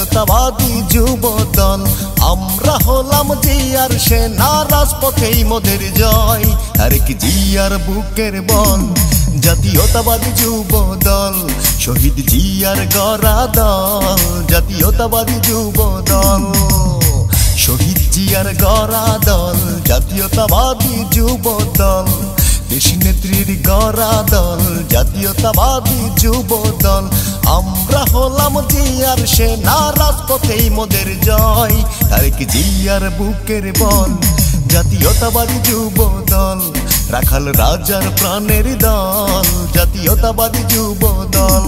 জাতীয়তাবাদী যুব দল। আমরা হলাম জিয়ার সেনা, রাজপথেই মোদের জয়, তারেক জিয়ার বুকের বল। জাতীয়তাবাদী যুব দল, শহীদ জিয়ার গড়া দল। জাতীয়তাবাদী যুব দল, শহীদ জিয়ার গড়া দল। জাতীয়তাবাদী যুব দল, দেশী নেত্রীর গড়া দল। জাতীয়তাবাদী যুব দল, আমরা হলাম জিয়ার সেনা, রাজপথেই মোদের জয়, তারেক জিয়ার বুকের বল। জাতীয়তাবাদী যুব দল, রাখাল রাজার প্রাণের দল। জাতীয়তাবাদী যুব দল।